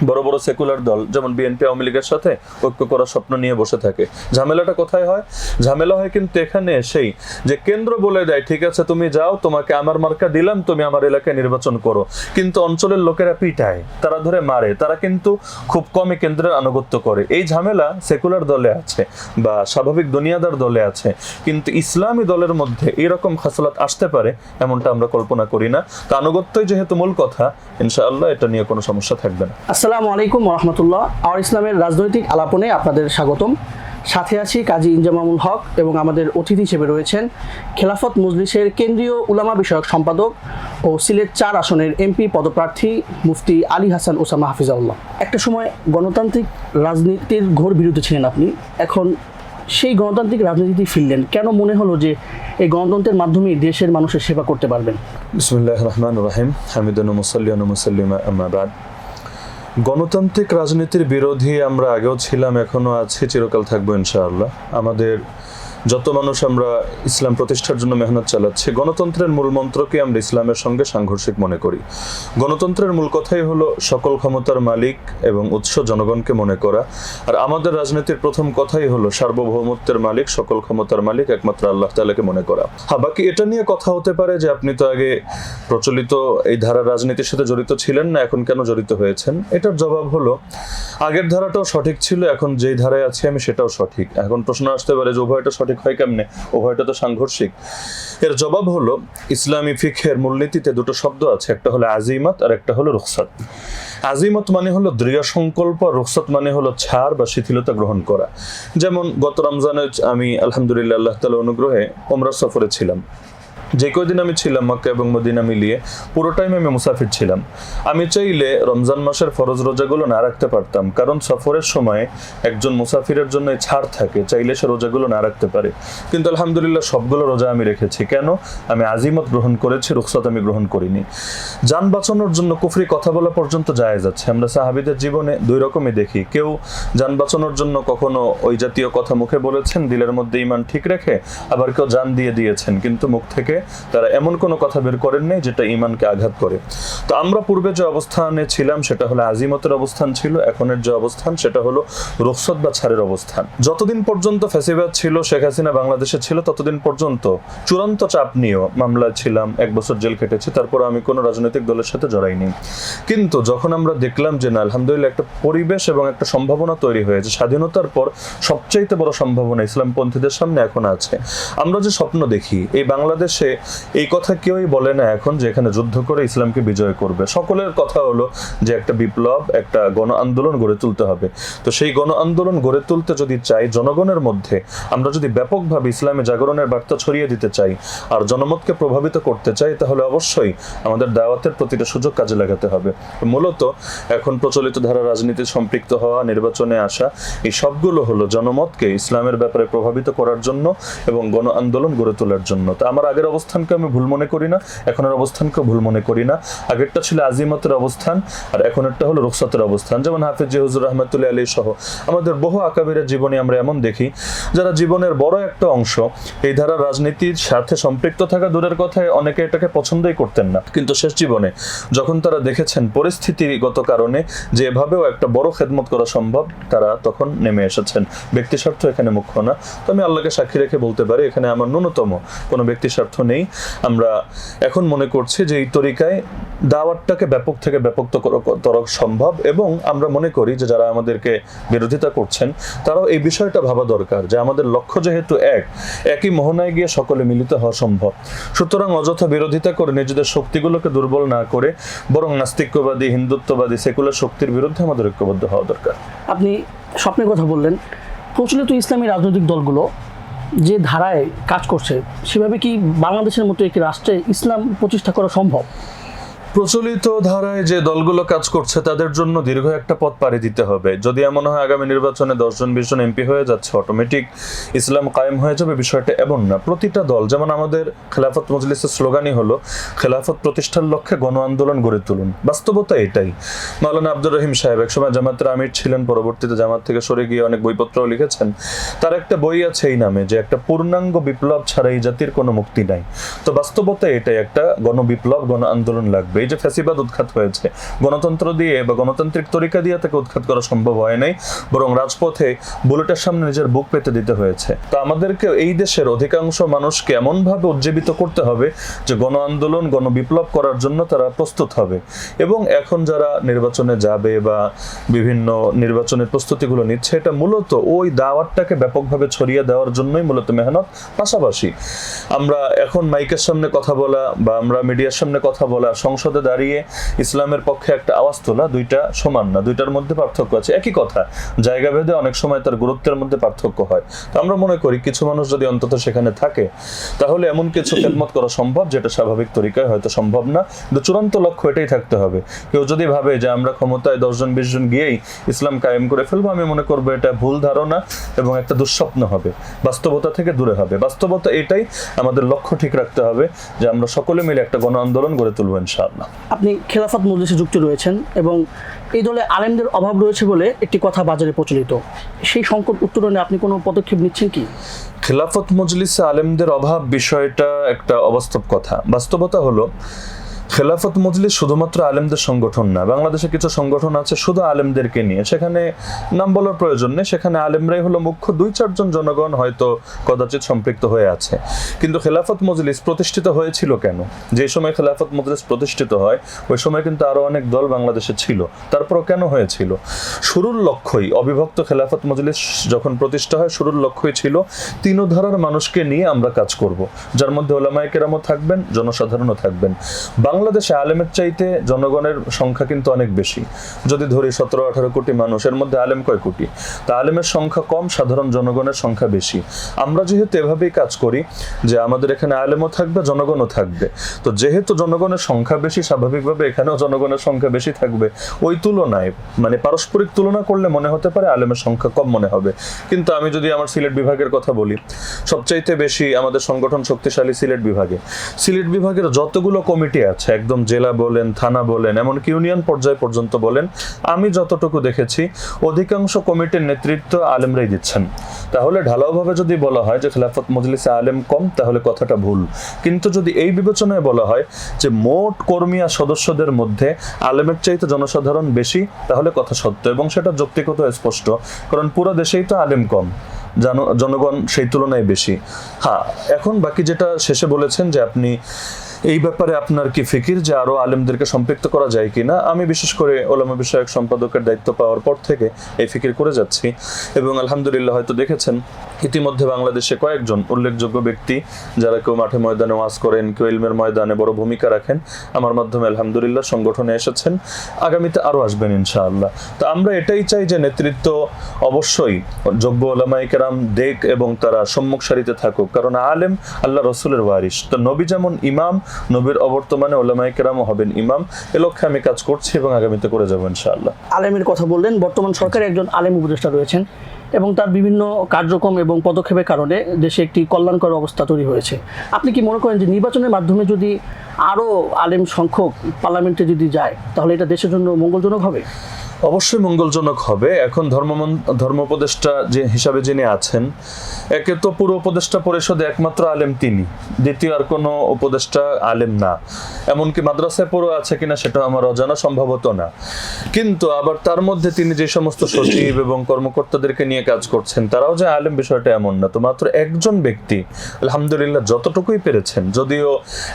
বড় বড় সেকুলার দল যেমন বিএনপি আওয়ামী লীগের সাথে ঐক্য করার স্বপ্ন নিয়ে বসে থাকে। ঝামেলাটা কোথায় হয়? ঝামেলা হয় কিন্তু এখানে এসেই যে কেন্দ্র বলে দেয় ঠিক আছে তুমি যাও, তোমাকে আমার মার্কা দিলাম, তুমি আমার এলাকায় নির্বাচন করো, কিন্তু অঞ্চলের লোকেরা পিটায়, তারা ধরে মারে, তারা কিন্তু খুব কমই কেন্দ্রের আনুগত্য করে। এই ঝামেলা সেকুলার দলে আছে বা স্বাভাবিক দুনিয়াদার দলে আছে, কিন্তু ইসলামী দলের মধ্যে এরকম খাসলাত আসতে পারে এমনটা আমরা কল্পনা করি না। তো আনুগত্যই যেহেতু মূল কথা, ইনশাআল্লাহ এটা নিয়ে কোনো সমস্যা থাকবে না। আসসালামু আলাইকুম রহমতুল্লাহ। আর ইসলামের রাজনৈতিক আলাপনে আপনাদের স্বাগতম। সাথে আছি কাজী ইনজামামুল হক এবং আমাদের অতিথি হিসেবে রয়েছেন খেলাফত মজলিসের কেন্দ্রীয় উলামা বিষয়ক সম্পাদক ও সিলেট 4 আসনের এমপি পদপ্রার্থী মুফতি আলী হাসান ওসামা হাফিজাউল্লাহ। একটা সময় গণতান্ত্রিক রাজনীতির ঘোর বিরোধী ছিলেন আপনি, এখন সেই গণতান্ত্রিক রাজনীতি ফিরলেন, কেন মনে হলো যে এই গণতন্ত্রের মাধ্যমেই দেশের মানুষের সেবা করতে পারবেন? বিসমিল্লাহির রহমানির রহিম, হামিদান মুসাল্লিয়ান মুসাল্লিমা আম্মা বাদ। গণতান্ত্রিক রাজনীতির বিরোধী আমরা আগেও ছিলাম, এখনো আছি, চিরকাল থাকবো ইনশাআল্লাহ। আমাদের যত মানুষ আমরা ইসলাম প্রতিষ্ঠার জন্য মেহনত চালাচ্ছি, গণতন্ত্রের মূল মন্ত্রকে আমরা ইসলামের সঙ্গে সাংঘর্ষিক মনে করি। গণতন্ত্রের মূল কথাই হলো সকল ক্ষমতার মালিক এবং উৎস জনগণকে মনে করা, আর আমাদের রাজনীতির প্রথম কথাই হলো সার্বভৌমত্বের মালিক, সকল ক্ষমতার মালিক একমাত্র আল্লাহ তাআলাকে মনে করা। হ্যাঁ, বাকি এটা নিয়ে কথা হতে পারে যে আপনি তো আগে প্রচলিত এই ধারার রাজনীতির সাথে জড়িত ছিলেন না, এখন কেন জড়িত হয়েছেন? এটার জবাব হলো আগের ধারাটাও সঠিক ছিল, এখন যেই ধারায় আছি আমি সেটাও সঠিক। এখন প্রশ্ন আসতে পারে যে উভয়টা সঠিক হয় কেমনে, উভয়টা তো সাংঘর্ষিক। এর জবাব হলো ইসলামী ফিকহের মূলনীতিতে দুটো শব্দ আছে, একটা হলো আজিমত আর একটা হলো রুখসাত। আজিমত মানে হলো দৃঢ় সংকল্প, রুখসাত মানে হলো ছাড় বা শিথিলতা গ্রহণ করা। যেমন গত রমজানে আমি আলহামদুলিল্লাহ আল্লাহ তাআলার অনুগ্রহে ওমরা সফরে ছিলাম। যে কয়দিন আমি ছিলাম মক্কা এবং মদিনা মিলিয়ে পুরো টাইম আমি মুসাফির ছিলাম। আমি চাইলে রমজান মাসের ফরজ রোজাগুলো না রাখতে পারতাম, কারণ সফরের সময় একজন মুসাফিরের জন্য ছাড় থাকে, চাইলে সে রোজাগুলো না রাখতে পারে। কিন্তু আলহামদুলিল্লাহ সবগুলো রোজা আমি রেখেছি। কেন? আমি আজিমত গ্রহণ করেছি, রুখসাত আমি গ্রহণ করিনি। যান বাঁচানোর জন্য কুফরি কথা বলা পর্যন্ত জায়েজ আছে। আমরা সাহাবীদের জীবনে দুই রকমই দেখি, কেউ যান বাঁচানোর জন্য কখনো ওই জাতীয় কথা মুখে বলেছেন দিলের মধ্যে ঈমান ঠিক রেখে, আবার কেউ জান দিয়ে দিয়েছেন কিন্তু মুখ থেকে তারা এমন কোনো কথা বের করেন নাই যেটা ঈমানকে আঘাত করে। তো আমরা পূর্বে যে অবস্থানে ছিলাম সেটা হলো আজিমতের অবস্থান ছিল, এখনের যে অবস্থান সেটা হলো রুখসাত বা ছাড়ের অবস্থান। যতদিন পর্যন্ত ফ্যাসিবাদ ছিল, শেখ হাসিনা বাংলাদেশে ছিল, ততদিন পর্যন্ত চূড়ান্ত চাপ নিয়েও মামলায় ছিলাম, 1 বছর জেল কেটেছি, তারপর আমি কোনো রাজনৈতিক দলের সাথে জড়াইনি। কিন্তু যখন আমরা দেখলাম যে না, আলহামদুলিল্লাহ একটা পরিবেশ এবং একটা সম্ভাবনা তৈরি হয়েছে, স্বাধীনতার পর সবচাইতে বড় সম্ভাবনা ইসলামপন্থীদের সামনে এখন আছে। আমরা যে স্বপ্ন দেখি এই বাংলাদেশে, এই কথা কেউই বলে না এখন যে এখানে যুদ্ধ করে ইসলামকে বিজয় করবে। সকলের কথা হলো যে একটা বিপ্লব, একটা গণ আন্দোলন গড়ে তুলতে হবে। তো সেই গণ আন্দোলন গড়ে তুলতে যদি চাই, জনগণের মধ্যে আমরা যদি ব্যাপকভাবে ইসলামে জাগরণের বার্তা ছড়িয়ে দিতে চাই আর জনমতকে প্রভাবিত করতে চাই, তাহলে অবশ্যই আমাদের দাওয়াতের প্রতিটা সুযোগ কাজে লাগাতে হবে। মূলত এখন প্রচলিত ধারা রাজনীতি সম্পৃক্ত হওয়া, নির্বাচনে আসা, এই সবগুলো হলো জনমতকে ইসলামের ব্যাপারে প্রভাবিত করার জন্য এবং গণ আন্দোলন গড়ে তোলার জন্য। তো আমার আগের অবস্থানকে আমি ভুল মনে করি না, এখনের অবস্থানকে ভুল মনে করি না। আগেরটা ছিল আজিমতের অবস্থান আর এখনেরটা হলো রুখসাতের অবস্থান। যেমন হাফেজ হুজুর রহমাতুল্লাহ আলাইহি সহ আমাদের বহু আকাবিরের জীবনে আমরা এমন দেখি যারা জীবনের বড় একটা অংশ এই ধারা রাজনীতির সাথে সম্পৃক্ত থাকা দূরের কথায়, অনেকে এটাকে পছন্দই করতেন না, কিন্তু শেষ জীবনে যখন তারা দেখেছেন পরিস্থিতিগত কারণে যে এভাবেও একটা বড় খেদমত করা সম্ভব, তারা তখন নেমে এসেছেন। ব্যক্তি স্বার্থ এখানে মুখ্য না। তো আমি আল্লাহকে সাক্ষী রেখে বলতে পারি এখানে আমার ন্যূনতম কোনো ব্যক্তি স্বার্থ নেই। আমরা এখন মনে করছি যে এই তরিকায় দাওয়াতটাকে ব্যাপক থেকে ব্যাপকতর সম্ভব, এবং আমরা মনে করি যে যারা আমাদেরকে বিরোধিতা করছেন তারাও এই বিষয়টা ভাবা দরকার যে আমাদের লক্ষ্য যেহেতু একই মোহনায় গিয়ে সকলে মিলিত হওয়া সম্ভব। সুতরাং অযথা বিরোধিতা করে নিজেদের শক্তিগুলোকে দুর্বল না করে বরং নাস্তিক্যবাদী, হিন্দুত্ববাদী, সেকুলার শক্তির বিরুদ্ধে আমাদের ঐক্যবদ্ধ হওয়া দরকার। আপনি স্বপ্নের কথা বললেন, প্রচলিত ইসলামী রাজনৈতিক দলগুলো যে ধারায় কাজ করছে সেভাবে কি বাংলাদেশের মতো একটি রাষ্ট্রে ইসলাম প্রতিষ্ঠা করা সম্ভব? প্রচলিত ধারায় যে দলগুলো কাজ করছে তাদের জন্য দীর্ঘ একটা পথ পাড়ি দিতে হবে। যদি এমন হয় আগামী নির্বাচনে 10 জন 20 জন এমপি হয়ে যাচ্ছে, অটোমেটিক ইসলাম কায়েম হয়ে যাবে, বিষয়টা এমন না। প্রতিটা দল, যেমন আমাদের খেলাফত মজলিসের স্লোগানই হলো খেলাফত প্রতিষ্ঠার লক্ষ্যে গণ আন্দোলন গড়ে তুলুন। বাস্তবতা এটাই। মাওলানা আব্দুর রহিম সাহেব একসময় জামাতের আমির ছিলেন, পরবর্তীতে জামাত থেকে সরে গিয়ে অনেক বইপত্রও লিখেছেন। তার একটা বই আছে এই নামে যে একটা পূর্ণাঙ্গ বিপ্লব ছাড়া এই জাতির কোনো মুক্তি নাই। তো বাস্তবতা এটাই, একটা গণবিপ্লব, গণ আন্দোলন লাগবে। এই যে ফ্যাসিবাদ উৎখাত হয়েছে, গণতন্ত্র দিয়ে বা গণতান্ত্রিক তরিকা দিয়ে তাকে উৎখাত করা সম্ভব হয় নাই, বরং রাজপথে বুলেটের সামনে নিজের বুক পেতে দিতে হয়েছে। তো আমাদেরকে এই দেশের অধিকাংশ মানুষকে এমনভাবে উজ্জীবিত করতে হবে যে গণ আন্দোলন, গণবিপ্লব করার জন্য তারা প্রস্তুত হবে। এবং এখন যারা নির্বাচনে যাবে বা বিভিন্ন নির্বাচনের প্রস্তুতিগুলো নিচ্ছে, এটা মূলত ওই দাওয়াতটাকে ব্যাপকভাবে ছড়িয়ে দেওয়ার জন্যই মূলত মেহনত। পাশাপাশি আমরা এখন মাইকের সামনে কথা বলা বা আমরা মিডিয়ার সামনে কথা বলা, সংসদে দাঁড়িয়ে ইসলামের পক্ষে একটা আওয়াজ তোলা, দুইটা সমান না, দুইটার মধ্যে পার্থক্য আছে। একই কথা, জায়গা ভেদে অনেক সময় তার গুরুত্বের মধ্যে পার্থক্য হয়। তো আমরা মনে করি কিছু মানুষ যদি অন্তত সেখানে থাকে, তাহলে এমন কিছু খেদমত করা সম্ভব যেটা স্বাভাবিক তরিকায় হয়তো সম্ভব না, কিন্তু চূড়ান্ত লক্ষ্য এটাই থাকতে হবে। কেউ যদি ভাবে যে আমরা ক্ষমতায় 10 জন 20 জন গিয়েই ইসলাম কায়েম করে ফেলবো, আমি মনে করবো এটা ভুল ধারণা এবং একটা দুঃস্বপ্ন হবে, বাস্তবতা থেকে দূরে হবে। বাস্তবতা এটাই, আমাদের লক্ষ্য ঠিক রাখতে হবে যে আমরা সকলে মিলে একটা গণ আন্দোলন গড়ে তুলবো ইনশাআল্লাহ। আপনি খেলাফত মজলিসে যুক্ত রয়েছেন এবং এই দলে আলেমদের অভাব রয়েছে বলে একটি কথা বাজারে প্রচলিত। সেই সংকট উত্তরণে আপনি কোনো পদক্ষেপ নিচ্ছেন কি? খেলাফত মজলিসে আলেমদের অভাব বিষয়টা একটা অবাস্তব কথা। বাস্তবতা হলো খেলাফত মজলিস শুধুমাত্র আলেমদের সংগঠন না। বাংলাদেশে কিছু সংগঠন আছে শুধু আলেমদেরকে নিয়ে, সেখানে নাম বলার প্রয়োজন নেই, সেখানে আলেমরাই হলো মুখ্য, 2-4 জন জনগণ হয়তো কদাচিৎ সম্পৃক্ত হয়ে আছে। কিন্তু খেলাফত মজলিস প্রতিষ্ঠিত হয়েছিল কেন? যে সময় খেলাফত মজলিস প্রতিষ্ঠিত হয় ওই সময় কিন্তু আরো অনেক দল বাংলাদেশে ছিল। তারপরও কেন হয়েছিল? শুরুর লক্ষ্যই, অবিভক্ত খেলাফত মজলিস যখন প্রতিষ্ঠা হয়, শুরুর লক্ষ্যই ছিল 3 ধারার মানুষকে নিয়ে আমরা কাজ করব, যার মধ্যে ওলামায়ে কেরামও থাকবেন, জনসাধারণও থাকবেন। বাংলাদেশে আলেমের চাইতে জনগণের সংখ্যা কিন্তু অনেক বেশি। যদি ধরি 17-18 কোটি মানুষ, এর মধ্যে আলেম কয় কোটি? তা আলেমের সংখ্যা কম, সাধারণ জনগণের সংখ্যা বেশি। আমরা যেহেতু এভাবেই কাজ করি যে আমাদের এখানে আলেমও থাকবে, জনগণও থাকবে, তো যেহেতু জনগণের সংখ্যা বেশি, স্বাভাবিকভাবে এখানেও জনগণের সংখ্যা বেশি থাকবে। ওই তুলনায়, মানে পারস্পরিক তুলনা করলে মনে হতে পারে আলেমের সংখ্যা কম মনে হবে, কিন্তু আমি যদি আমার সিলেট বিভাগের কথা বলি, সবচাইতে বেশি আমাদের সংগঠন শক্তিশালী সিলেট বিভাগে। সিলেট বিভাগের যতগুলো কমিটি আছে, একদম জেলা বলেন, থানা বলেন, এমনকি ইউনিয়ন পর্যায় পর্যন্ত বলেন, আমি যতটুকু দেখেছি অধিকাংশ কমিটির নেতৃত্ব আলেমরাই দিচ্ছেন। তাহলে ঢালাওভাবে যদি বলা হয় যে খেলাফত মজলিসে আলেম কম, তাহলে কথাটা ভুল। কিন্তু যদি এই বিবেচনায় বলা হয় যে মোট কর্মী আর সদস্যদের মধ্যে আলেমের চাইতে জনসাধারণ বেশি, তাহলে কথা সত্য এবং সেটা যৌক্তিকত স্পষ্ট, কারণ পুরো দেশেই তো আলেম কম, জনগণ সেই তুলনায় বেশি। হ্যাঁ, এখন বাকি যেটা শেষে বলেছেন যে আপনি এই ব্যাপারে আপনার কি ফিকির যে আরো আলেমদেরকে সম্পৃক্ত করা যায় কিনা, আমি বিশেষ করে ওলামা বিষয়ক সম্পাদকের দায়িত্ব পাওয়ার পর থেকে এই ফিকির করে যাচ্ছি এবং আলহামদুলিল্লাহ হয়তো দেখেছেন ইতিমধ্যে বাংলাদেশে কয়েকজন উল্লেখযোগ্য ব্যক্তি যারা কেউ মাঠে ময়দানে ওয়াজ করেন, কেউ ইলমের ময়দানে বড় ভূমিকা রাখেন, আমার মাধ্যমে আলহামদুলিল্লাহ সংগঠনে এসেছেন, আগামীতে আরো আসবেন ইনশাআল্লাহ। তো আমরা এটাই চাই যে নেতৃত্ব অবশ্যই যোগ্য ওলামায়ে কেরাম দেখ এবং তারা সম্মুখ সারিতে থাকুক, কারণ আলেম আল্লাহ রসুলের ওয়ারিস। তো নবী যেমন ইমাম, নবীর অবর্তমানে ওলামায়ে কেরামও হবেন ইমাম। এ লক্ষ্যে আমি কাজ করছি এবং আগামীতে করে যাবো ইনশাআল্লাহ। আলেমের কথা বললেন, বর্তমান সরকারে একজন আলেম উপদেষ্টা রয়েছেন এবং তার বিভিন্ন কার্যক্রম এবং পদক্ষেপের কারণে দেশে একটি কল্যাণকর অবস্থা তৈরি হয়েছে। আপনি কি মনে করেন যে নির্বাচনের মাধ্যমে যদি আরও আলেম সংখ্যক পার্লামেন্টে যদি যায়, তাহলে এটা দেশের জন্য মঙ্গলজনক হবে? অবশ্যই মঙ্গলজনক হবে। এখন ধর্ম উপদেষ্টা যে হিসাবে যিনি আছেন, একে তো পুরো উপদেষ্টা পরিষদে একমাত্র আলেম তিনি, দ্বিতীয় আর কোনো উপদেষ্টা আলেম না। এমনকি মাদ্রাসায় পড়ো আছে কিনা সেটা আমার অজানা, সম্ভবত না। কিন্তু আবার তার মধ্যে তিনি যে সমস্ত সচিব এবং কর্মকর্তাদেরকে নিয়ে কাজ করছেন, তারাও যে আলেম বিষয়টা এমন না। তো মাত্র একজন ব্যক্তি আলহামদুলিল্লাহ যতটুকুই পেরেছেন, যদিও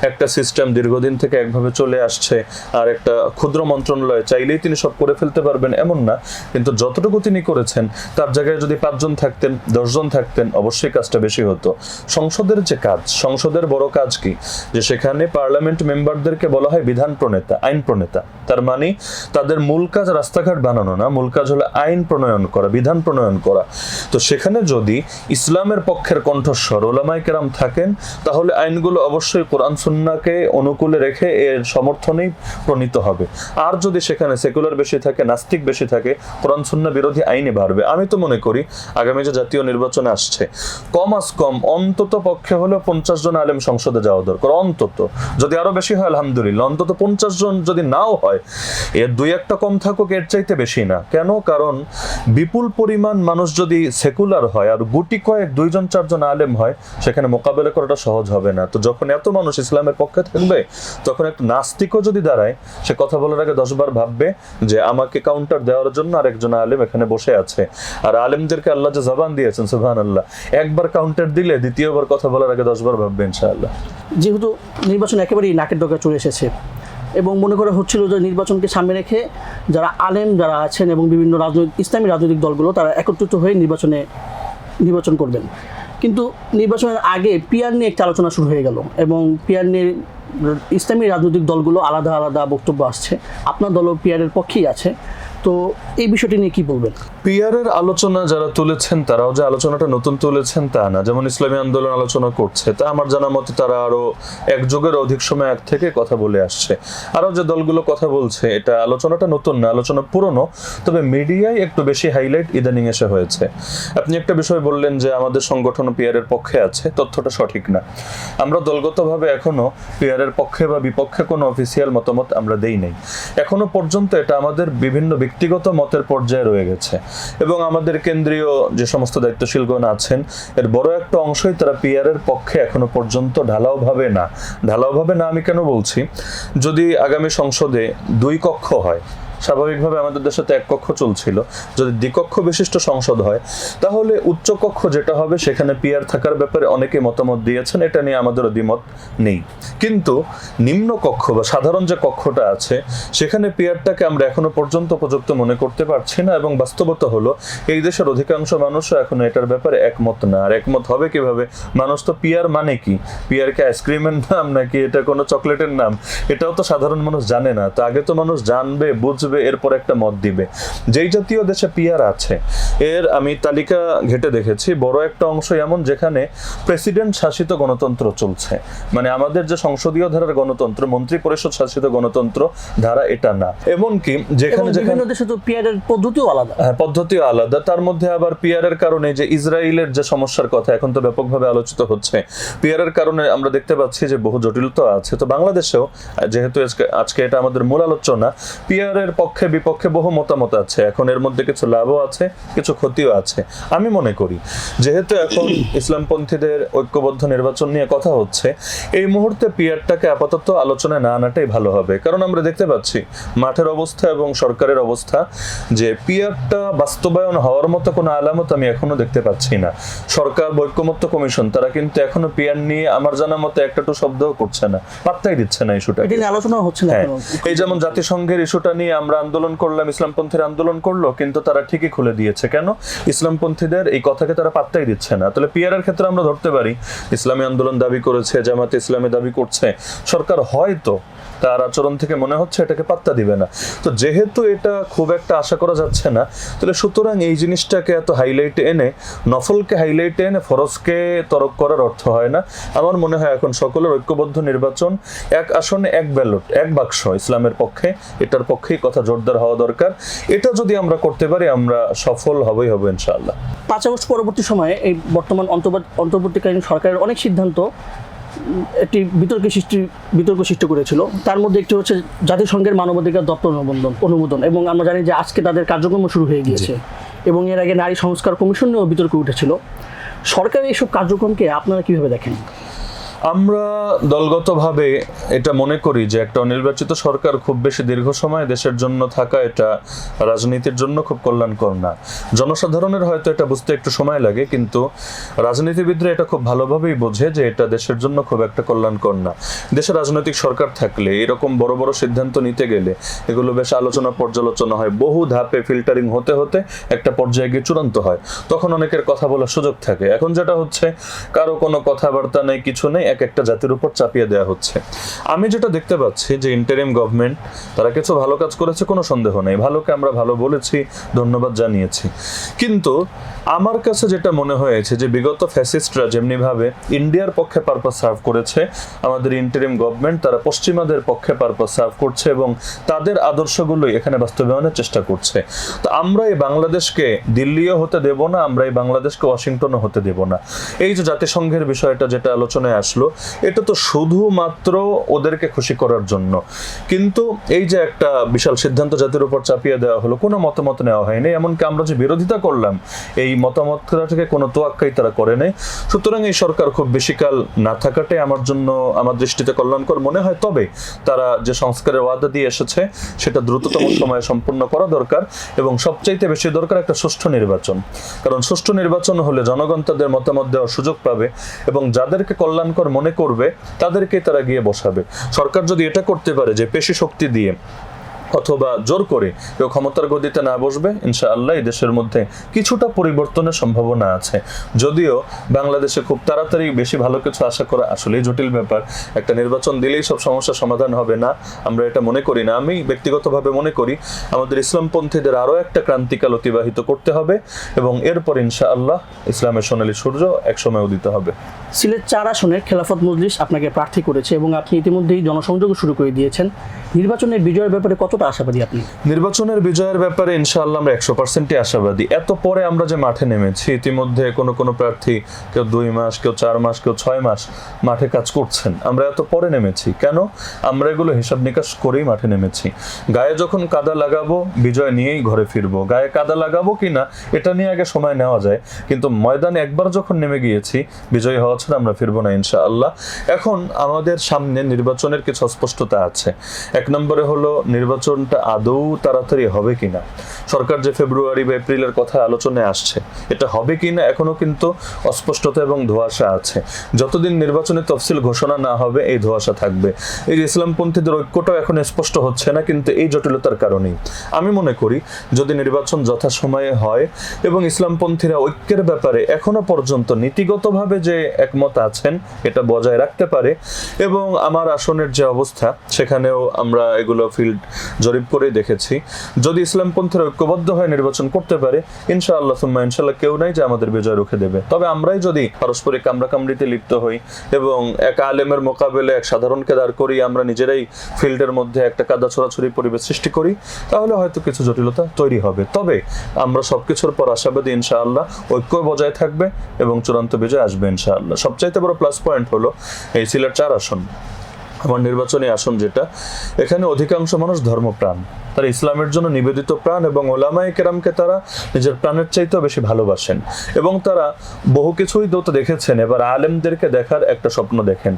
একটা সিস্টেম দীর্ঘদিন থেকে একভাবে চলে আসছে আর একটা ক্ষুদ্র মন্ত্রণালয় চাইলেই তিনি সব করে ফেলতে পারবেন এমন না, কিন্তু যতটুকু তিনি করেছেন তার জায়গায় যদি 5 জন থাকতেন, 10 জন থাকতেন, অবশ্যই কাজটা বেশি হতো। সংসদের যে কাজ, সংসদের বড় কাজ কি, যে সেখানে পার্লামেন্ট মেম্বারদেরকে বলা হয় বিধান প্রণেতা, আইন প্রণেতা। তার মানে তাদের মূল কাজ রাস্তাঘাট বানানো না, মূল কাজ হলো আইন প্রণয়ন করা, বিধান প্রণয়ন করা। তো সেখানে যদি ইসলামের পক্ষের কণ্ঠস্বর ওলামায়ে কেরাম থাকেন, তাহলে আইনগুলো অবশ্যই কোরআন সুন্নাহকে অনুকূলে রেখে এর সমর্থনেই প্রণীত হবে। আর যদি সেখানে সেকুলার বেশি থাকে, নাস্তিক বেশি থাকে, কোরআন সুন্নাহ বিরোধী আইনে বাড়বে। আমি তো মনে করি আগামী যে জাতীয় নির্বাচন আসছে, কমাস কম অন্তত পক্ষে হলেও 50 জন আলেম সংসদে যাওয়া দরকার, অন্তত। যদি আরো বেশি হয় আলহামদুলিল্লাহ, অন্তত 50 জন যদি নাও হয়, এর 2-1টা কম থাকুক, এর চাইতে বেশি না। কেন? কারণ বিপুল পরিমাণ মানুষ যদি সেকুলার হয় আর গুটি কয়েক 2-4 জন আলেম হয়, সেখানে মোকাবেলা করাটা সহজ হবে না। তো যখন এত মানুষ ইসলামের পক্ষে থাকবে, তখন একটা নাস্তিকও যদি দাঁড়ায়, সে কথা বলার আগে 10 বার ভাববে যে আমাকে কাউন্টার দেওয়ার জন্য আরেকজন আলেম এখানে বসে আছে। আর আলেমদেরকে আল্লাহ যে জবান দিয়েছেন, সুবহানাল্লাহ, একবার কাউন্টার দিলে দ্বিতীয়বার কথা বলার আগে 10 বার ভাববে ইনশাআল্লাহ। যেহেতু নির্বাচন একেবারেই নাকের ডগায় চলে এসেছে এবং মনে করা হচ্ছিল যে নির্বাচনকে সামনে রেখে যারা আলেম যারা আছেন এবং বিভিন্ন ইসলামী রাজনৈতিক দলগুলো তারা একত্রিত হয়ে নির্বাচন করবেন, কিন্তু নির্বাচনের আগে পিআর নিয়ে একটা আলোচনা শুরু হয়ে গেল এবং পিআর নিয়ে ইসলামী রাজনৈতিক দলগুলো আলাদা আলাদা বক্তব্য আসছে। আপনার দলও পিআরের পক্ষেই আছে, তো এই বিষয়টি নিয়ে কি বলবেন? পিআরের আলোচনা যারা তুলেছেন, তারাও যে আলোচনাটা নতুন তুলেছেন তা না। যেমন ইসলামী আন্দোলন আলোচনা করছে, তা আমার জানা মতে তারা আরো 1 যুগের অধিক সময় আগ থেকে কথা বলে আসছে। আরো যে দলগুলো কথা বলছে, এটা আলোচনাটা নতুন না, আলোচনা পুরনো, তবে মিডিয়ায় একটু বেশি হাইলাইট ইদানিং এসে হয়েছে। আপনি একটা বিষয় বললেন যে আমাদের সংগঠন পিআরের পক্ষে আছে, তথ্যটা সঠিক না। আমরা দলগতভাবে এখনো পিআরের পক্ষে বা বিপক্ষে কোনো অফিসিয়াল মতামত আমরা দেই নাই। এখনো পর্যন্ত এটা আমাদের বিভিন্ন ব্যক্তিগত মতের পর্যায়ে রয়ে গেছে এবং আমাদের কেন্দ্রীয় যে সমস্ত দায়িত্বশীলগণ আছেন, এর বড় একটা অংশই তারা পিআরের পক্ষে এখনো পর্যন্ত ঢালাওভাবে না। আমি কেন বলছি, যদি আগামী সংসদে 2 কক্ষ হয়, স্বাভাবিকভাবে আমাদের দেশে তো 1 কক্ষ চলছিল, যদি দ্বিকক্ষ বিশিষ্ট সংসদ হয়, তাহলে উচ্চ কক্ষ যেটা হবে সেখানে পিআর থাকার ব্যাপারে অনেকে মতামত দিয়েছেন, এটা নিয়ে আমাদের দ্বিমত নেই। কিন্তু নিম্ন কক্ষ বা সাধারণ যে কক্ষটা আছে, সেখানে পিআরটাকে আমরা এখনো পর্যন্ত উপযুক্ত মনে করতে পারছি না এবং বাস্তবতা হলো এই দেশের অধিকাংশ মানুষও এখনো এটার ব্যাপারে একমত না। আর একমত হবে কিভাবে? মানুষ তো পিআর মানে কি, পিআর কি আইসক্রিমের নাম নাকি এটা কোনো চকলেটের নাম, এটাও তো সাধারণ মানুষ জানে না। তো আগে তো মানুষ জানবে, বুঝবে, এরপর একটা মত দিবে। যেই জাতীয় দেশে পিআর আছে, এর আমি তালিকা ঘেটে দেখেছি, বড় একটা অংশ এমন যেখানে প্রেসিডেন্ট শাসিত গণতন্ত্র চলছে। মানে আমাদের যে সংসদীয় ধারার গণতন্ত্র, মন্ত্রী পরিষদ শাসিত গণতন্ত্র ধারা এটা না। এমনকি যেখানে বিভিন্ন দেশে তো পিআরের পদ্ধতিও আলাদা। হ্যাঁ, পদ্ধতিও আলাদা। তার মধ্যে আবার পিআরের কারণে যে ইসরায়েলের যে সমস্যার কথা এখন তো ব্যাপকভাবে আলোচিত হচ্ছে, পিআরের কারণে আমরা দেখতে পাচ্ছি যে বহু জটিলতা আছে। তো বাংলাদেশেও, যেহেতু আজকে এটা আমাদের মূল আলোচনা, পিআরের পক্ষে বিপক্ষে বহু মতামত আছে। এখন এর মধ্যে কিছু লাভও আছে, কিছু ক্ষতিও আছে। আমি মনে করি যেহেতু এখন ইসলামপন্থীদের ঐক্যবদ্ধ নির্বাচন নিয়ে কথা হচ্ছে, এই মুহূর্তে পিআরটাকে আপাতত আলোচনায় না আনাটাই ভালো হবে। কারণ আমরা দেখতে পাচ্ছি মাঠের অবস্থা এবং সরকারের অবস্থা যে পিআরটা বাস্তবায়ন হওয়ার মতো কোনো আলামত আমি এখনো দেখতে পাচ্ছি না। সরকার বা ঐক্যমত্য কমিশন তারা কিন্তু এখনো পিআর নিয়ে আমার জানা মতে একটা তো শব্দও করছে না, পাত্তাই দিচ্ছে না ইস্যুটা। এটা নিয়ে আলোচনা হচ্ছে না। এই যেমন জাতিসংঘের ইস্যুটা নিয়ে আমরা আন্দোলন করলাম, ইসলামপন্থীর আন্দোলন করলো, কিন্তু তারা ঠিকই খুলে দিয়েছে। কেন? ইসলামপন্থীদের এই কথাকে তারা পাত্তাই দিচ্ছে না। তাহলে পিআর এর ক্ষেত্রে আমরা ধরতে পারি ইসলামী আন্দোলন দাবি করেছে, জামাতে ইসলামী দাবি করছে, সরকার হয়তো তার আচরণ থেকে মনে হচ্ছে এটাকে পাত্তা দিবে না। তো যেহেতু এটা খুব একটা আশা করা যাচ্ছে না, তাহলে সুতরাং এই জিনিসটাকে এত হাইলাইটে এনে, নফলকে হাইলাইটে এনে ফরজকে তরক করার অর্থ হয় না। আমার মনে হয় এখন সকলের ঐক্যবদ্ধ নির্বাচন, 1 আসনে 1 ব্যালট, 1 বাক্স ইসলামের পক্ষে, এটার পক্ষেই কথা জোরদার হওয়া দরকার। এটা যদি আমরা করতে পারি, আমরা সফল হব ইনশাআল্লাহ। 5 আগস্ট পরবর্তী সময়ে এই বর্তমান অন্তর্বর্তীকালীন সরকারের অনেক সিদ্ধান্ত একটি বিতর্ক সৃষ্টি করেছিল। তার মধ্যে একটি হচ্ছে জাতিসংঘের মানবাধিকার দপ্তর অনুমোদন, এবং আমরা জানি যে আজকে তাদের কার্যক্রম শুরু হয়ে গিয়েছে এবং এর আগে নারী সংস্কার কমিশন নিয়েও বিতর্ক উঠেছিল। সরকারের এইসব কার্যক্রমকে আপনারা কিভাবে দেখেন? আমরা দলগতভাবে এটা মনে করি যে একটা অনির্বাচিত সরকার খুব বেশি দীর্ঘ সময় দেশের জন্য থাকা, এটা রাজনীতির জন্য খুব কল্যাণকর না। জনসাধারণের হয়তো এটা বুঝতে একটু সময় লাগে, কিন্তু রাজনীতিবিদরা এটা খুব ভালোভাবেই বোঝে যে এটা দেশের জন্য খুব একটা কল্যাণকর না। দেশে রাজনৈতিক সরকার থাকলে এরকম বড় বড় সিদ্ধান্ত নিতে গেলে এগুলো বেশ আলোচনা পর্যালোচনা হয়, বহু ধাপে ফিল্টারিং হতে হতে একটা পর্যায়ে গিয়ে চূড়ান্ত হয়, তখন অনেকের কথা বলার সুযোগ থাকে। এখন যেটা হচ্ছে, কারো কোনো কথাবার্তা নেই, কিছু নেই, এক একটা জাতির উপর চাপিয়ে দেওয়া হচ্ছে। আমি যেটা দেখতে পাচ্ছি যে ইন্টারিম গভর্নমেন্ট তারা কিছু ভালো কাজ করেছে, কোনো সন্দেহ নেই, ভালোকে আমরা ভালো বলেছি, ধন্যবাদ জানিয়েছি। কিন্তু আমার কাছে যেটা মনে হয়েছে যে বিগত ফ্যাসিস্টরা যেমনিভাবে ইন্ডিয়ার পক্ষে পারপাস সার্ভ করেছে, আমাদের ইন্টারিম গভর্নমেন্ট তারা পশ্চিমাদের পক্ষে পারপাস সার্ভ করছে এবং তাদের আদর্শগুলোই এখানে বাস্তবায়নের চেষ্টা করছে। তো আমরা এই বাংলাদেশকে দিল্লিও হতে দেব না, আমরা এই বাংলাদেশকে ওয়াশিংটনও হতে দেব না। এই যে জাতিসংঘের বিষয়টা যেটা আলোচনায় আসলো, এটা তো শুধুমাত্র ওদেরকে খুশি করার জন্য। কিন্তু এই যে একটা বিশাল সিদ্ধান্ত জাতির উপর চাপিয়ে দেওয়া হলো, কোনো মতামত নেওয়া হয়নি, এমনকি আমরা যে বিরোধিতা করলাম এই মতামতটাকে কোনো তোয়াক্কাই তারা করে নাই। সুতরাং এই সরকার খুব বেশিকাল না থাকাটাই আমার জন্য, আমার দৃষ্টিতে কল্যাণকর মনে হয়। তবে তারা যে সংস্কারের ওয়াদা দিয়ে এসেছে সেটা দ্রুততম সময়ে সম্পূর্ণ করা দরকার এবং সবচাইতে বেশি দরকার একটা সুষ্ঠু নির্বাচন। কারণ সুষ্ঠু নির্বাচন হলে জনগণ তাদের মতামত দেওয়ার সুযোগ পাবে এবং যাদেরকে কল্যাণকর মনে করবে তাদেরকেই তারা গিয়ে বসাবে। সরকার যদি এটা করতে পারে যে পেশি শক্তি দিয়ে অথবা জোর করে কেউ ক্ষমতার গদিতে না বসবে, ইনশাআল্লাহ এই দেশের মধ্যে কিছুটা পরিবর্তনের সম্ভাবনা আছে। যদিও বাংলাদেশে খুব তাড়াতাড়ি বেশি ভালো কিছু আশা করা আসলেই জটিল ব্যাপার। একটা নির্বাচন দিলেই সব সমস্যার সমাধান হবে না, আমরা এটা মনে করি না। আমি ব্যক্তিগতভাবে মনে করি আমাদের ইসলামপন্থীদের আরও একটা ক্রান্তিকাল অতিবাহিত করতে হবে এবং এরপর ইনশাআল্লাহ ইসলামের সোনালী সূর্য একসময় উদিত হবে। সিলেট 4 আসনের খেলাফত মজলিস আপনাকে প্রার্থী করেছে এবং আপনি ইতিমধ্যেই জনসংযোগও শুরু করে দিয়েছেন। নির্বাচনের বিজয়ের ব্যাপারে কতটা আশাবাদী আপনি? নির্বাচনের বিজয়ের ব্যাপারে ইনশাআল্লাহ আমরা 100%ই আশাবাদী। এত পরে আমরা যে মাঠে নেমেছি, ইতিমধ্যে কোনো প্রার্থী কেউ 2 মাস, কেউ 4 মাস, কেউ 6 মাস মাঠে কাজ করছেন। আমরা এত পরে নেমেছি কেন? আমরা এগুলো হিসাব নিকাশ করেই মাঠে নেমেছি। গায়ে যখন কাদা লাগাবো বিজয় নিয়েই ঘরে ফিরবো। গায়ে কাদা লাগাবো কিনা এটা নিয়ে আগে সময় নেওয়া যায়, কিন্তু ময়দানে একবার যখন নেমে গিয়েছি বিজয়ী হওয়া ছাড়া আমরা ফিরবো না ইনশাআল্লাহ। এখন আমাদের সামনে নির্বাচনের কিছু অস্পষ্টতা আছে। এক নম্বরে হলো নির্বাচনটা আদৌ তাড়াতাড়ি হবে কিনা। সরকার যে ফেব্রুয়ারি বা এপ্রিলের কথা আলোচনায় আসছে, এটা হবে কিনা এখনো কিন্তু অস্পষ্টতা এবং ধোঁয়াশা আছে। যতদিন নির্বাচনের তফসিল ঘোষণা না হবে এই ধোঁয়াশা থাকবে। এই যে ইসলামপন্থীদের ঐক্যটাও এখন স্পষ্ট হচ্ছে না, কিন্তু এই জটিলতার কারণেই আমি মনে করি যদি নির্বাচন যথাসময়ে হয় এবং ইসলামপন্থীরা ঐক্যের ব্যাপারে এখনো পর্যন্ত নীতিগতভাবে যে একমত আছেন এটা বজায় রাখতে পারে, এবং আমার আসনের যে অবস্থা সেখানেও আমরা এগুলো ফিল্ড জরিপ করে দেখেছি, যদি ইসলামপন্থীরা ঐক্যবদ্ধ হয়ে নির্বাচন করতে পারে ইনশাআল্লাহ সুম্মা ইনশাআল্লাহ কেউ নাই যে আমাদের বিজয় রুখে দেবে। তবে আমরাই যদি পারস্পরিক কামড়াকামড়িতে লিপ্ত হই এবং এক আলেমের মোকাবেলে এক সাধারণকে দাঁড় করি, আমরা নিজেরাই ফিল্ডের মধ্যে একটা কাদা ছড়াছড়ি পরিবেশ সৃষ্টি করি, তাহলে হয়তো কিছু জটিলতা তৈরি হবে। তবে আমরা সবকিছুর পর আশাবাদী ইনশাআল্লাহ ঐক্য বজায় থাকবে এবং চূড়ান্ত বিজয় আসবে ইনশাআল্লাহ। সবচাইতে বড় প্লাস পয়েন্ট হলো এই সিলেট 4 আসন, আমার নির্বাচনী আসন যেটা, এখানে অধিকাংশ মানুষ ধর্মপ্রাণ, তারা ইসলামের জন্য নিবেদিত প্রাণ এবং ওলামায়ে কেরামকে তারা নিজের প্রাণের চাইতেও বেশি ভালোবাসেন এবং তারা বহু কিছুই তো দেখেছেন, এবার আলেমদেরকে দেখার একটা স্বপ্ন দেখেন।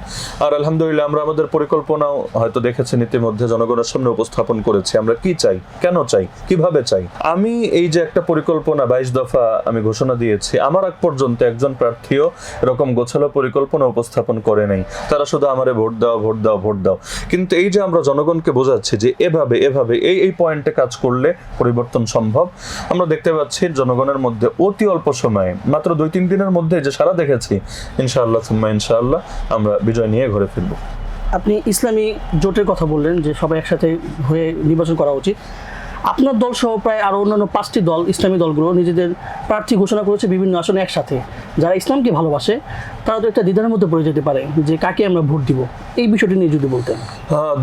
আর আলহামদুলিল্লাহ আমরা আমাদের পরিকল্পনাও হয়তো দেখেছেন ইতিমধ্যে জনগণের সামনে উপস্থাপন করেছি, আমরা কি চাই, কেন চাই, কিভাবে চাই। আমি এই যে একটা পরিকল্পনা 22 দফা আমি ঘোষণা দিয়েছি, আমার আগ পর্যন্ত একজন প্রার্থীও এরকম গোছালো পরিকল্পনা উপস্থাপন করে নাই। তারা শুধু আমারে ভোট দাও ভোট দাও ভোট দাও। কিন্তু এই যে আমরা জনগণকে বোঝাচ্ছি যে এভাবে এভাবে এই পয়েন্টে কাজ করলে পরিবর্তন সম্ভব, আমরা দেখতে পাচ্ছি জনগণের মধ্যে অতি অল্প সময়ে মাত্র 2-3 দিনের মধ্যে যে সারা দেখেছি, ইনশাআল্লাহ সুম্মা ইনশাআল্লাহ আমরা বিজয় নিয়ে ঘরে ফিরব। আপনি ইসলামী জোটের কথা বললেন যে সবাই একসাথে হয়ে নির্বাচন করা উচিত। আপনার দল সহ প্রায় আরও অন্যান্য 5টি দল, ইসলামী দলগুলো নিজেদের প্রার্থী ঘোষণা করেছে বিভিন্ন আসনে একসাথে। যারা ইসলামকে ভালোবাসে তারা তো একটা দ্বিধার মধ্যে পড়ে যেতে পারে যে কাকে আমরা ভোট দিব, এই বিষয়টি নিয়ে যদি বলতেন।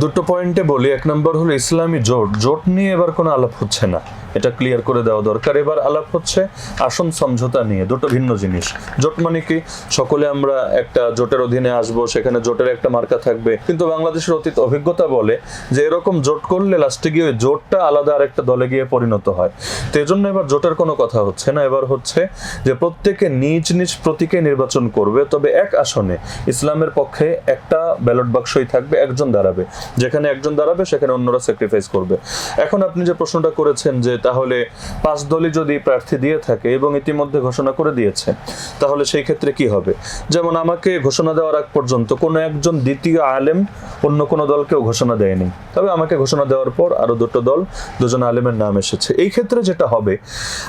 দুটো পয়েন্টে বলি। এক নম্বর হলো ইসলামী জোট নিয়ে এবার কোনো আলাপ হচ্ছে না, এটা ক্লিয়ার করে দেওয়া দরকার। এবার আলাপ হচ্ছে আসন সমঝোতা নিয়ে, দুটো ভিন্ন জিনিস। জোট মানে কি, সকলে আমরা একটা জোটের অধীনে আসব, সেখানে জোটের একটা মার্কা থাকবে, কিন্তু বাংলাদেশের অতীত অভিজ্ঞতা বলে যে এরকম জোট করলে লাস্টে গিয়ে ওই জোটটা আলাদা আরেকটা দলে গিয়ে পরিণত হয়। তো এই জন্য এবার জোটের কোনো কথা হচ্ছে না, এবার হচ্ছে যে প্রত্যেকে নিজ নিজ প্রতীকে নির্বাচন করবে, তবে এক আসনে ইসলামের পক্ষে একটা ব্যালট বাক্সই থাকবে, একজন দাঁড়াবে, যেখানে একজন দাঁড়াবে সেখানে অন্যরা স্যাক্রিফাইস করবে। এখন আপনি যে প্রশ্নটা করেছেন যে তাহলে 5 দলই যদি প্রার্থী দিয়ে থাকে এবং ইতিমধ্যে ঘোষণা করে দিয়েছে, তাহলে সেই ক্ষেত্রে কি হবে? যেমন আমাকে ঘোষণা দেওয়ার আগ পর্যন্ত কোনো একজন দ্বিতীয় আলেম অন্য কোনো দলকেও ঘোষণা দেয়নি, তবে আমাকে ঘোষণা দেওয়ার পর আরো দুটো দল, একজন আলেমের নাম এসেছে। এই ক্ষেত্রে যেটা হবে,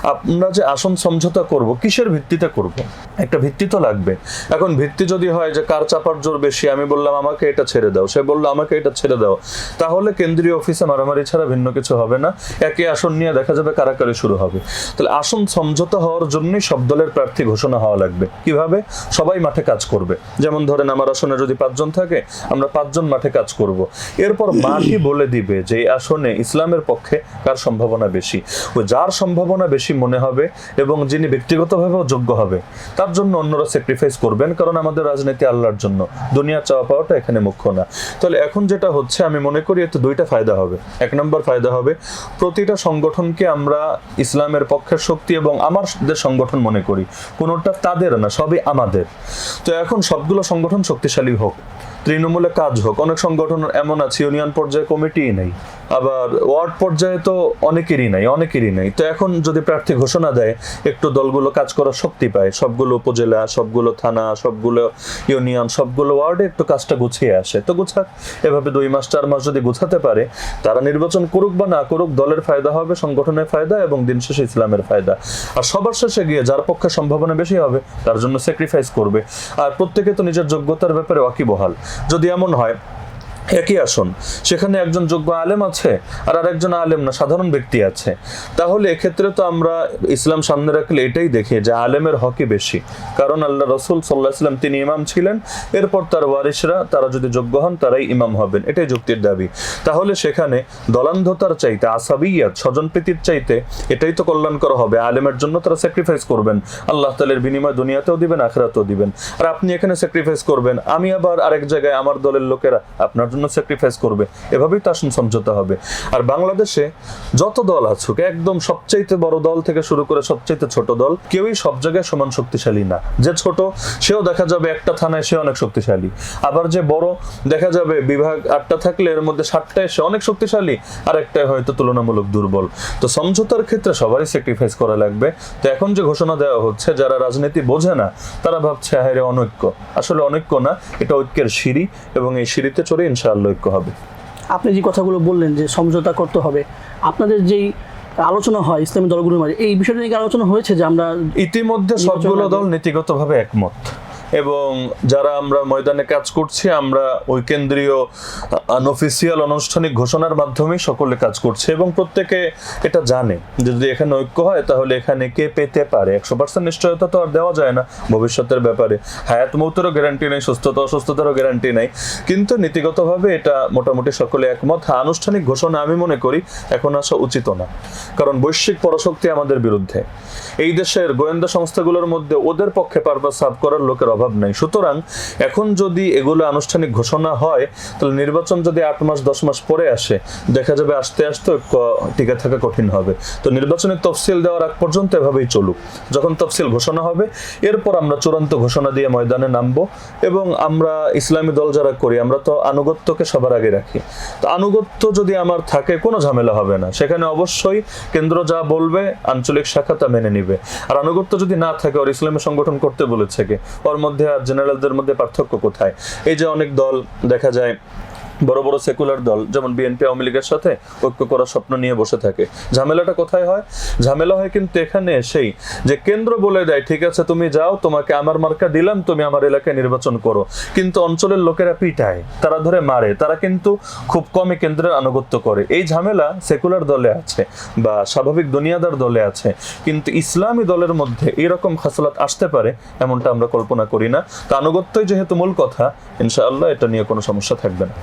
আমরা যে আসন সমঝোতা করব, কিসের ভিত্তিতে করব? একটা ভিত্তি তো লাগবে। এখন ভিত্তি যদি হয় যে কার চাপার জোর বেশি, আমি বললাম আমাকে এটা ছেড়ে দাও, সে বললো আমাকে এটা ছেড়ে দাও, তাহলে কেন্দ্রীয় অফিসে মারামারি ছাড়া ভিন্ন কিছু হবে না। একই আসন নিয়ে দেখা যাবে কারাকারি শুরু হবে। তাহলে আসন সমঝোতা হওয়ার জন্যই সব দলের প্রার্থী ঘোষণা হওয়া লাগবে। কিভাবে? সবাই মাঠে কাজ করবে। যেমন ধরেন আমার আসনে যদি 5 জন থাকে, আমরা 5 জন মাঠে কাজ করব। এরপর মাঠই বলে দিবে যে এই আসনে ইসলামের পক্ষে কার সম্ভাবনা বেশি। ওই যার সম্ভাবনা বেশি মনে হবে এবং যিনি ব্যক্তিগতভাবেও যোগ্য হবে, তার জন্য অন্যরা স্যাক্রিফাইস করবেন। কারণ আমাদের রাজনীতি আল্লাহর জন্য, দুনিয়ার চাওয়া পাওয়াটা এখানে মুখ্য না। তাহলে এখন যেটা হচ্ছে, আমি মনে করি এতে 2টা ফায়দা হবে। 1 নম্বর ফায়দা হবে, প্রতিটা সংগঠনকে আমরা ইসলামের পক্ষের শক্তি এবং আমাদের সংগঠন মনে করি, কোনোটা তাদের না, সবই আমাদের। তো এখন সবগুলো সংগঠন শক্তিশালী হোক, তৃণমূলে কাজ হোক। অনেক সংগঠন এমন আছে ইউনিয়ন পর্যায়ে কমিটিই নেই, আবার ওয়ার্ড পর্যায়ে তো অনেকেরই নাই। তো এখন যদি প্রার্থী ঘোষণা দেয়, একটু দলগুলো কাজ করার শক্তি পায়, সবগুলো উপজেলা, সবগুলো থানা, সবগুলো ইউনিয়ন, সবগুলো ওয়ার্ডে একটু কাজটা গুছিয়ে আসে। তো গুছাক, এভাবে 2 মাস 4 মাস যদি গুছাতে পারে, তারা নির্বাচন করুক বা না করুক, দলের ফায়দা হবে, সংগঠনের ফায়দা এবং দিন শেষে ইসলামের ফায়দা। আর সবার শেষে গিয়ে যার পক্ষে সম্ভাবনা বেশি হবে তার জন্য স্যাক্রিফাইস করবে। আর প্রত্যেকে তো নিজের যোগ্যতার ব্যাপারে ওয়াকিবহাল। যদি এমন হয় একই আসন, সেখানে একজন যোগ্য আলেম আছে আর আরেকজন আলেম না, সাধারণ ব্যক্তি আছে, তাহলে এক্ষেত্রে তো আমরা ইসলাম সামনে রাখলে এটাই দেখি যে আলেমের হকই বেশি। কারণ আল্লাহ রসুল সাল্লাল্লাহু আলাইহি ওয়াসাল্লাম তিনি ইমাম ছিলেন, এরপর তার ওয়ারিসরা, তারা যদি যোগ্য হন তারাই ইমাম হবেন, এটাই যুক্তির দাবি। তাহলে সেখানে দলান্ধতার চাইতে, আসাবিয়াত, স্বজনপ্রীতির চাইতে এটাই তো কল্যাণকর হবে। আলেমের জন্য তারা স্যাক্রিফাইস করবেন, আল্লাহ তাআলার বিনিময় দুনিয়াতেও দিবেন, আখিরাতেও দিবেন। আর আপনি এখানে স্যাক্রিফাইস করবেন, আমি আবার আরেক জায়গায় আমার দলের লোকেরা আপনার জন্য স্যাক্রিফাইস করবে। এভাবেই তো আসন সমঝোতা হবে। আর বাংলাদেশে যত দল আছে, একদম সবচাইতে বড় দল থেকে শুরু করে সবচাইতে ছোট দল, কেউই সব জায়গায় সমান শক্তিশালী না। যে ছোট সেও দেখা যাবে একটা থানায় সে অনেক শক্তিশালী, আবার যে বড় দেখা যাবে বিভাগ 8টা থাকলে এর মধ্যে 7টায় সে অনেক শক্তিশালী, আর একটাই হয়তো তুলনামূলক দুর্বল। তো সমঝোতার ক্ষেত্রে সবারই স্যাক্রিফাইস করা লাগবে। তো এখন যে ঘোষণা দেওয়া হচ্ছে, যারা রাজনীতি বোঝে না তারা ভাবছে হায় রে অনৈক্য, আসলে অনৈক্য না, এটা ঐক্যের সিঁড়ি, এবং এই সিঁড়িতে চড়ে ইনশাআল্লাহ ঐক্য হবে। আপনি যে কথাগুলো বললেন যে সমঝোতা করতে হবে, আপনাদের যেই আলোচনা হয় ইসলামী দলগুলোর মাঝে, এই বিষয়টা নিয়ে আলোচনা হয়েছে যে আমরা ইতিমধ্যে সবগুলো দল নীতিগতভাবে একমত, এবং যারা আমরা ময়দানে কাজ করছি, আমরা ওই কেন্দ্রীয় আনঅফিসিয়াল আনুষ্ঠানিক ঘোষণার মাধ্যমে সকলে কাজ করছে, এবং প্রত্যেকে এটা জানে যে যদি এখানে ঐক্য হয় তাহলে এখানে কে পেতে পারে। 100% নিশ্চয়তা তো আর দেওয়া যায় না ভবিষ্যতের ব্যাপারে, হায়াত মৌতেরও গ্যারান্টি নেই, সুস্থতা অসুস্থতারও গ্যারান্টি নেই, কিন্তু নীতিগতভাবে এটা মোটামুটি সকলে একমত। আনুষ্ঠানিক ঘোষণা আমি মনে করি এখন আসা উচিত না, কারণ বৈশ্বিক পরাশক্তি আমাদের বিরুদ্ধে। এই দেশের গোয়েন্দা সংস্থাগুলোর মধ্যে ওদের পক্ষে পারপাস সার্ভ করার লোকের অভাব নাই। সুতরাং এখন যদি এগুলো আনুষ্ঠানিক ঘোষণা হয়, তাহলে নির্বাচন যদি 8 মাস 10 মাস পরে আসে, দেখা যাবে আস্তে আস্তে টিকে থাকা কঠিন হবে। তো নির্বাচনের তফসিল দেওয়ার আগ পর্যন্ত এভাবেই চলুক। যখন তফসিল ঘোষণা হবে, এরপর আমরা চূড়ান্ত ঘোষণা দিয়ে ময়দানে নামবো। এবং আমরা ইসলামী দল যারা করি, আমরা তো আনুগত্যকে সবার আগে রাখি। তো আনুগত্য যদি আমার থাকে, কোনো ঝামেলা হবে না, সেখানে অবশ্যই কেন্দ্র যা বলবে আঞ্চলিক শাখা তা মেনে নিবে। আর আনুগত্য যদি না থাকে, ওর ইসলামী সংগঠন করতে বলেছে কে, ওর মধ্যে আর জেনারেলদের মধ্যে পার্থক্য কোথায়? এই যে অনেক দল দেখা যায়, বড় বড় সেকুলার দল যেমন বিএনপি আওয়ামী লীগের সাথে ঐক্য করার স্বপ্ন নিয়ে বসে থাকে। ঝামেলাটা কোথায় হয়? ঝামেলা হয় কিন্তু এখানে এসেই যে কেন্দ্র বলে দেয় ঠিক আছে তুমি যাও, তোমাকে আমার মার্কা দিলাম, তুমি আমার এলাকায় নির্বাচন করো, কিন্তু অঞ্চলের লোকেরা পিটায়, তারা ধরে মারে, তারা কিন্তু খুব কমই কেন্দ্রের আনুগত্য করে। এই ঝামেলা সেকুলার দলে আছে বা স্বাভাবিক দুনিয়াদার দলে আছে, কিন্তু ইসলামী দলের মধ্যে এরকম খাসলাত আসতে পারে এমনটা আমরা কল্পনা করি না। তো আনুগত্যই যেহেতু মূল কথা, ইনশাআল্লাহ এটা নিয়ে কোনো সমস্যা থাকবে না।